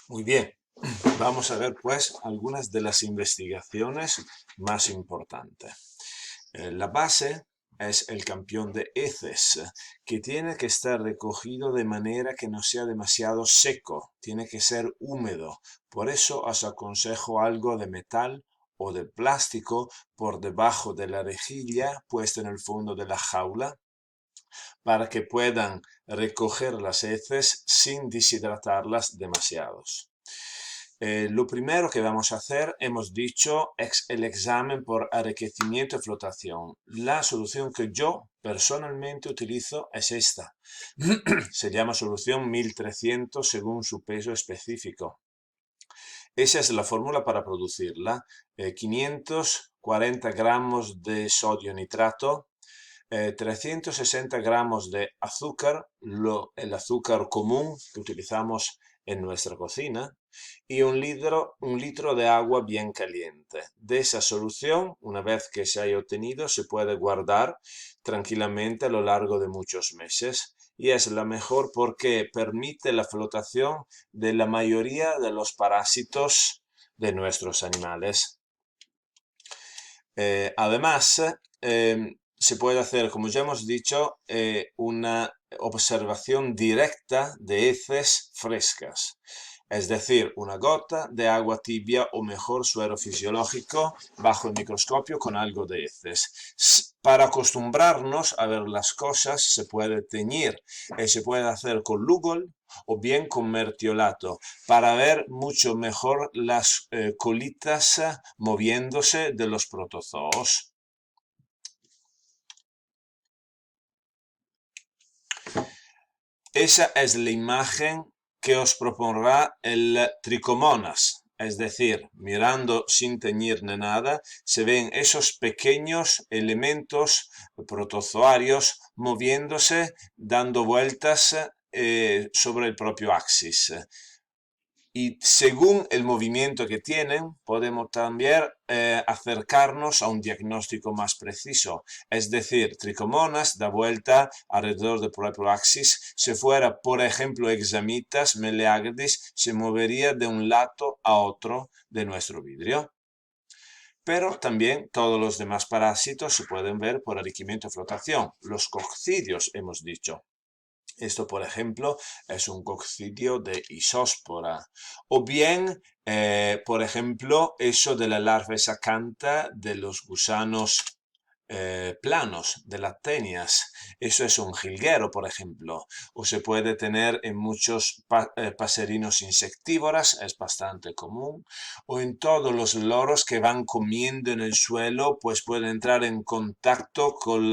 Muy bien, vamos a ver pues algunas de las investigaciones más importantes. La base es el campeón de heces, que tiene que estar recogido de manera que no sea demasiado seco, tiene que ser húmedo. Por eso os aconsejo algo de metal o de plástico por debajo de la rejilla puesta en el fondo de la jaula para que puedan recoger las heces sin deshidratarlas demasiados. Lo primero que vamos a hacer, hemos dicho, es el examen por enriquecimiento y flotación. La solución que yo personalmente utilizo es esta. Se llama solución 1300 según su peso específico. Esa es la fórmula para producirla. 540 gramos de sodio nitrato, 360 gramos de azúcar, el azúcar común que utilizamos en nuestra cocina, y un litro de agua bien caliente. De esa solución, una vez que se haya obtenido, se puede guardar tranquilamente a lo largo de muchos meses y es la mejor porque permite la flotación de la mayoría de los parásitos de nuestros animales. Además, se puede hacer, como ya hemos dicho, una observación directa de heces frescas. Es decir, una gota de agua tibia o mejor suero fisiológico bajo el microscopio con algo de heces. Para acostumbrarnos a ver las cosas se puede teñir. Se puede hacer con Lugol o bien con mertiolato para ver mucho mejor las colitas moviéndose de los protozoos. Esa es la imagen que os propondrá el tricomonas, es decir, mirando sin teñir ni nada, se ven esos pequeños elementos protozoarios moviéndose, dando vueltas sobre el propio axis. Y según el movimiento que tienen, podemos también acercarnos a un diagnóstico más preciso. Es decir, Trichomonas da vuelta alrededor del propio axis. Si fuera, por ejemplo, Hexamitas meleagris, se movería de un lado a otro de nuestro vidrio. Pero también todos los demás parásitos se pueden ver por enriquecimiento y flotación. Los coccidios, hemos dicho. Esto, por ejemplo, es un coccidio de isóspora. O bien, por ejemplo, eso de la larva sacanta de los gusanos planos, de las tenias. Eso es un jilguero, por ejemplo. O se puede tener en muchos paserinos insectívoras, es bastante común. O en todos los loros que van comiendo en el suelo, pues pueden entrar en contacto con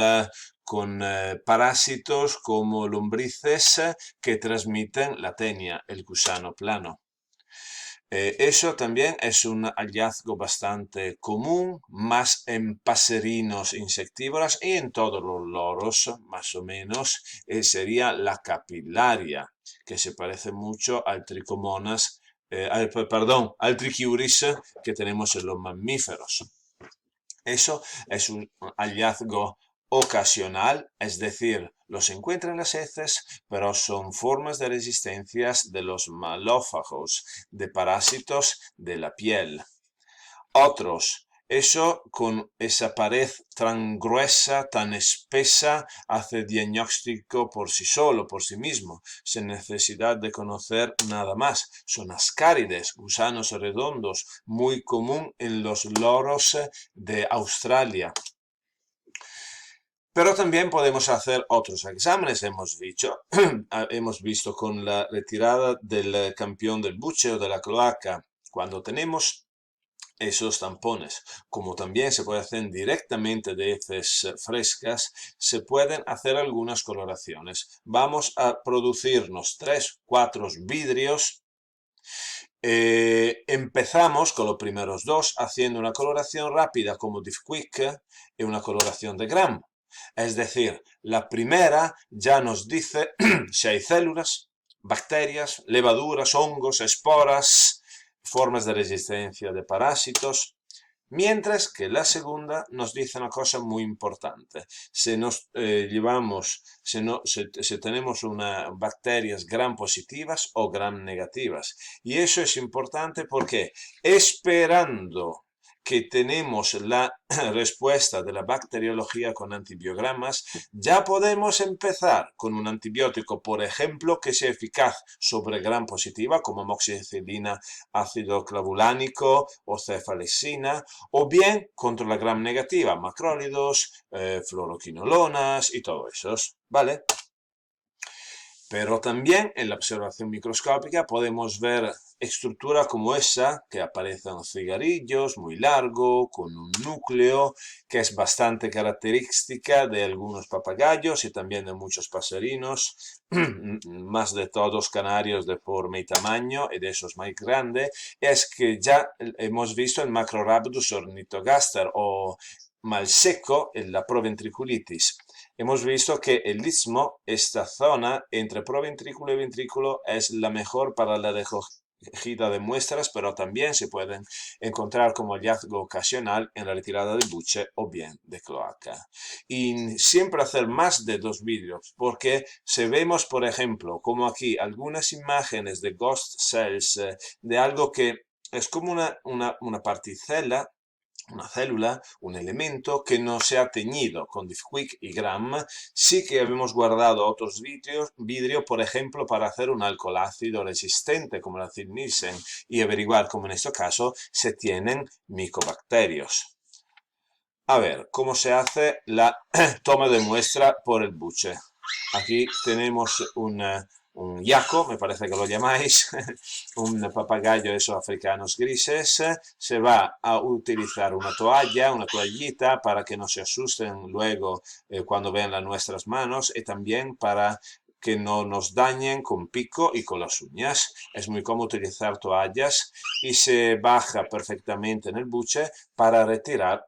parásitos como lombrices que transmiten la tenia, el gusano plano. Eso también es un hallazgo bastante común, más en paserinos insectívoras y en todos los loros, más o menos, sería la capilaria, que se parece mucho al tricomonas, perdón, al trichiuris que tenemos en los mamíferos. Eso es un hallazgo ocasional, es decir, los encuentran en las heces, pero son formas de resistencias de los malófagos, de parásitos de la piel. Otros, eso con esa pared tan gruesa, tan espesa, hace diagnóstico por sí solo, por sí mismo, sin necesidad de conocer nada más. Son ascárides, gusanos redondos, muy común en los loros de Australia. Pero también podemos hacer otros exámenes, hemos visto con la retirada del campeón del buche o de la cloaca, cuando tenemos esos tampones, como también se puede hacer directamente de heces frescas, se pueden hacer algunas coloraciones. Vamos a producirnos 3, 4 vidrios. Empezamos con los primeros dos haciendo una coloración rápida como Diffquick y una coloración de Gram. Es decir, la primera ya nos dice si hay células, bacterias, levaduras, hongos, esporas, formas de resistencia de parásitos. Mientras que la segunda nos dice una cosa muy importante. Si si tenemos bacterias gram positivas o gram negativas. Y eso es importante porque esperando que tenemos la respuesta de la bacteriología con antibiogramas, ya podemos empezar con un antibiótico, por ejemplo, que sea eficaz sobre gram positiva, como amoxicilina, ácido clavulánico o cefalexina, o bien contra la gram negativa, macrólidos, fluoroquinolonas y todo eso, ¿vale? Pero también en la observación microscópica podemos ver estructura como esa, que aparece en cigarrillos, muy largo, con un núcleo, que es bastante característica de algunos papagayos y también de muchos paserinos, más de todos canarios de forma y tamaño, y de esos más grandes, es que ya hemos visto el Macrorhabdus ornithogaster o mal seco, en la proventriculitis. Hemos visto que el istmo, esta zona entre proventrículo y ventrículo, es la mejor para la recogida de muestras, pero también se pueden encontrar como hallazgo ocasional en la retirada de buche o bien de cloaca. Y siempre hacer más de 2 vídeos, porque si vemos, por ejemplo, como aquí, algunas imágenes de ghost cells, de algo que es como una particela, una célula, un elemento que no se ha teñido con Diffquick y Gram, sí que hemos guardado otros vidrios, por ejemplo, para hacer un alcohol ácido resistente como la Zill-Nielsen y averiguar cómo en este caso se tienen micobacterios. A ver, ¿cómo se hace la toma de muestra por el buche? Aquí tenemos un yaco, me parece que lo llamáis, un papagayo de esos africanos grises. Se va a utilizar una toallita para que no se asusten luego cuando vean nuestras manos y también para que no nos dañen con pico y con las uñas. Es muy cómodo utilizar toallas y se baja perfectamente en el buche para retirar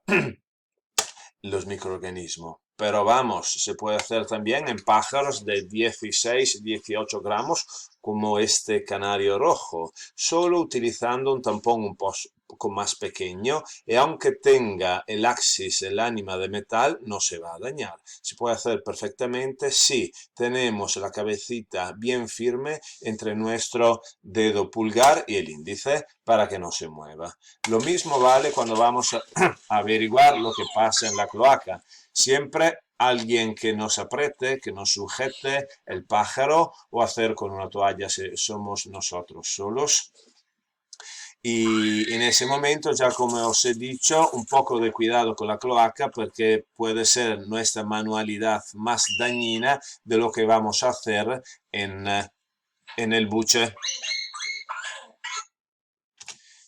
los microorganismos. Pero vamos, se puede hacer también en pájaros de 16, 18 gramos, como este canario rojo, solo utilizando un tampón un poco más pequeño y aunque tenga el axis, el ánima de metal, no se va a dañar. Se puede hacer perfectamente si tenemos la cabecita bien firme entre nuestro dedo pulgar y el índice para que no se mueva. Lo mismo vale cuando vamos a averiguar lo que pasa en la cloaca. Siempre alguien que nos apriete, que nos sujete el pájaro o hacer con una toalla si somos nosotros solos. Y en ese momento, ya como os he dicho, un poco de cuidado con la cloaca porque puede ser nuestra manualidad más dañina de lo que vamos a hacer en el buche.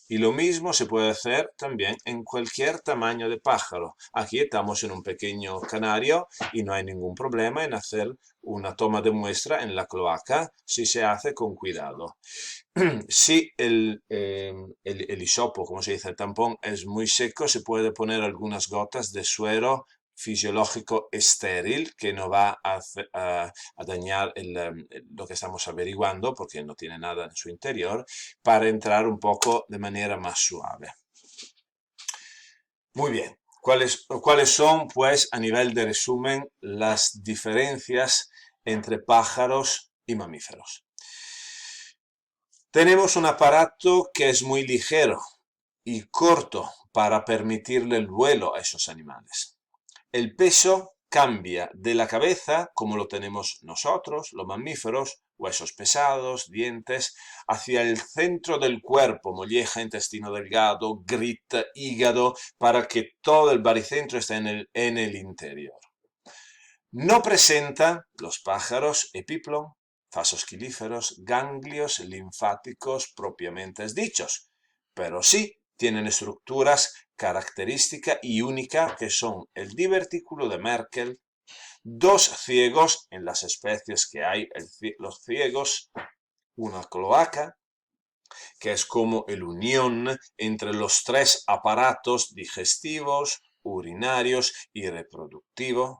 Y lo mismo se puede hacer también en cualquier tamaño de pájaro. Aquí estamos en un pequeño canario y no hay ningún problema en hacer una toma de muestra en la cloaca si se hace con cuidado. Si el hisopo, como se dice, el tampón es muy seco, se puede poner algunas gotas de suero fisiológico estéril que no va a dañar lo que estamos averiguando porque no tiene nada en su interior para entrar un poco de manera más suave. Muy bien, ¿cuáles son pues a nivel de resumen las diferencias entre pájaros y mamíferos? Tenemos un aparato que es muy ligero y corto para permitirle el vuelo a esos animales. El peso cambia de la cabeza, como lo tenemos nosotros, los mamíferos, huesos pesados, dientes, hacia el centro del cuerpo, molleja, intestino delgado, grita, hígado, para que todo el baricentro esté en el interior. No presentan los pájaros epiplon, vasos quilíferos, ganglios linfáticos propiamente dichos, pero sí tienen estructuras característica y única que son el divertículo de Merkel, 2 ciegos en las especies que hay, los ciegos, una cloaca, que es como el unión entre los 3 aparatos digestivos, urinarios y reproductivos,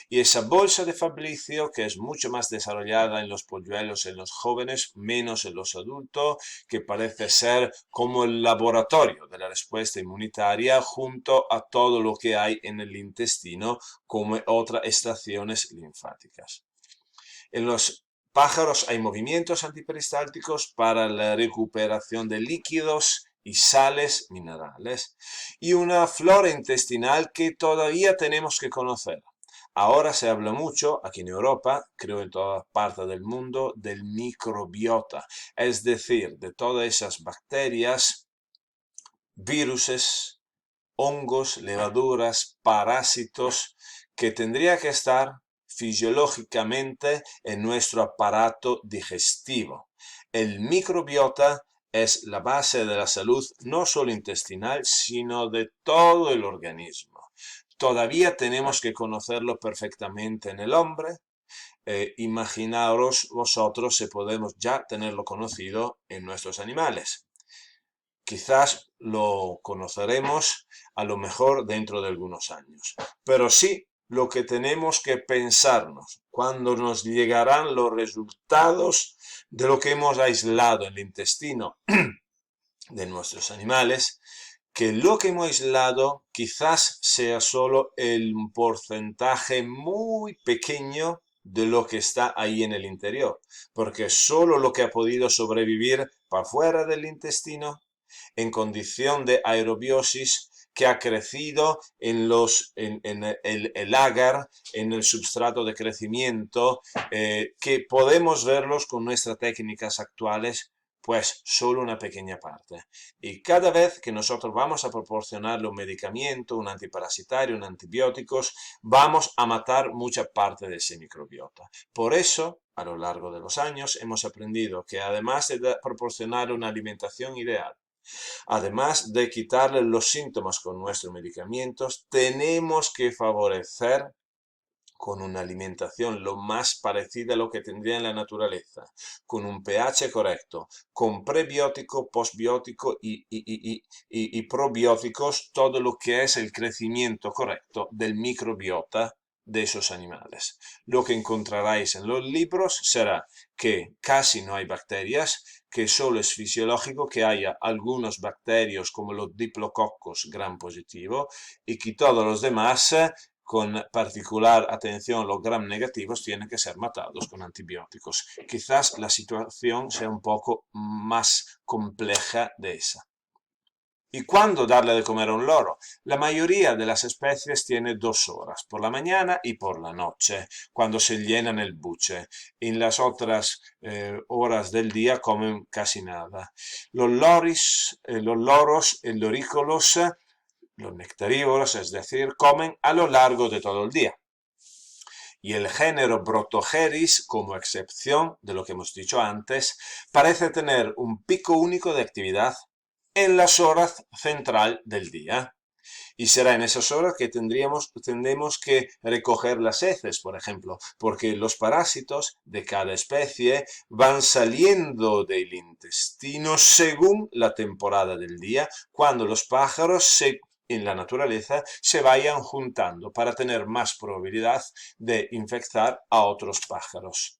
Y esa bolsa de Fabricio, que es mucho más desarrollada en los polluelos, en los jóvenes, menos en los adultos, que parece ser como el laboratorio de la respuesta inmunitaria junto a todo lo que hay en el intestino como otras estaciones linfáticas. En los pájaros hay movimientos antiperistálticos para la recuperación de líquidos y sales minerales y una flora intestinal que todavía tenemos que conocer. Ahora se habla mucho, aquí en Europa, creo en todas partes del mundo, del microbiota, es decir, de todas esas bacterias, viruses, hongos, levaduras, parásitos, que tendría que estar fisiológicamente en nuestro aparato digestivo. El microbiota es la base de la salud no solo intestinal, sino de todo el organismo. Todavía tenemos que conocerlo perfectamente en el hombre. Imaginaros vosotros si podemos ya tenerlo conocido en nuestros animales. Quizás lo conoceremos a lo mejor dentro de algunos años. Pero sí, lo que tenemos que pensarnos cuando nos llegarán los resultados de lo que hemos aislado en el intestino de nuestros animales, que lo que hemos aislado quizás sea solo el porcentaje muy pequeño de lo que está ahí en el interior, porque solo lo que ha podido sobrevivir para fuera del intestino en condición de aerobiosis que ha crecido en el agar, en el substrato de crecimiento, que podemos verlos con nuestras técnicas actuales, pues solo una pequeña parte. Y cada vez que nosotros vamos a proporcionarle un medicamento, un antiparasitario, un antibióticos, vamos a matar mucha parte de ese microbiota. Por eso, a lo largo de los años, hemos aprendido que además de proporcionar una alimentación ideal, además de quitarle los síntomas con nuestros medicamentos, tenemos que favorecer con una alimentación lo más parecida a lo que tendría en la naturaleza, con un pH correcto, con prebiótico, postbiótico y probióticos, todo lo que es el crecimiento correcto del microbiota de esos animales. Lo que encontraréis en los libros será que casi no hay bacterias, que solo es fisiológico que haya algunos bacterios como los diplococos gram positivo y que todos los demás con particular atención los gram negativos tienen que ser matados con antibióticos. Quizás la situación sea un poco más compleja de esa. ¿Y cuándo darle de comer a un loro? La mayoría de las especies tiene 2 horas, por la mañana y por la noche, cuando se llenan el buche. En las otras horas del día comen casi nada. Los loros, lorícolos, los nectarívoros, es decir, comen a lo largo de todo el día. Y el género Protogeris, como excepción de lo que hemos dicho antes, parece tener un pico único de actividad en las horas central del día. Y será en esas horas que tendremos que recoger las heces, por ejemplo, porque los parásitos de cada especie van saliendo del intestino según la temporada del día, cuando los pájaros en la naturaleza se vayan juntando para tener más probabilidad de infectar a otros pájaros.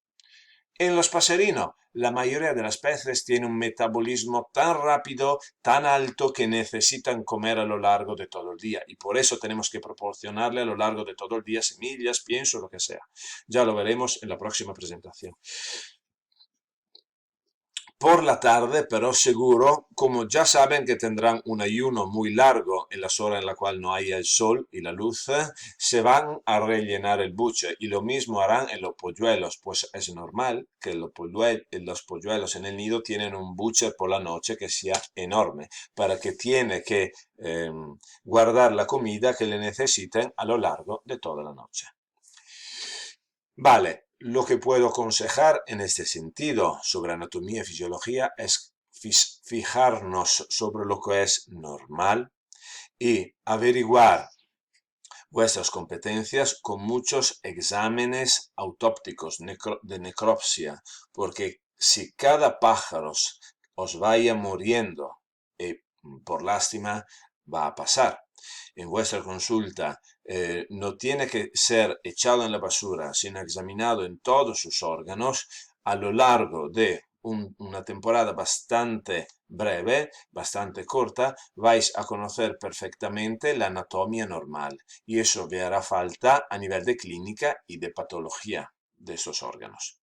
En los paserinos, la mayoría de las especies tienen un metabolismo tan rápido, tan alto, que necesitan comer a lo largo de todo el día. Y por eso tenemos que proporcionarle a lo largo de todo el día semillas, pienso, lo que sea. Ya lo veremos en la próxima presentación. Por la tarde, pero seguro, como ya saben que tendrán un ayuno muy largo en las horas en las cuales no haya el sol y la luz, se van a rellenar el buche y lo mismo harán en los polluelos, pues es normal que los polluelos en el nido tienen un buche por la noche que sea enorme, para que tiene que guardar la comida que le necesiten a lo largo de toda la noche. Vale, lo que puedo aconsejar en este sentido sobre anatomía y fisiología es fijarnos sobre lo que es normal y averiguar vuestras competencias con muchos exámenes autópticos de necropsia, porque si cada pájaro os vaya muriendo, por lástima, va a pasar. en vuestra consulta no tiene que ser echado en la basura, sino examinado en todos sus órganos, a lo largo de una temporada bastante breve, bastante corta, vais a conocer perfectamente la anatomía normal y eso vi hará falta a nivel de clínica y de patología de esos órganos.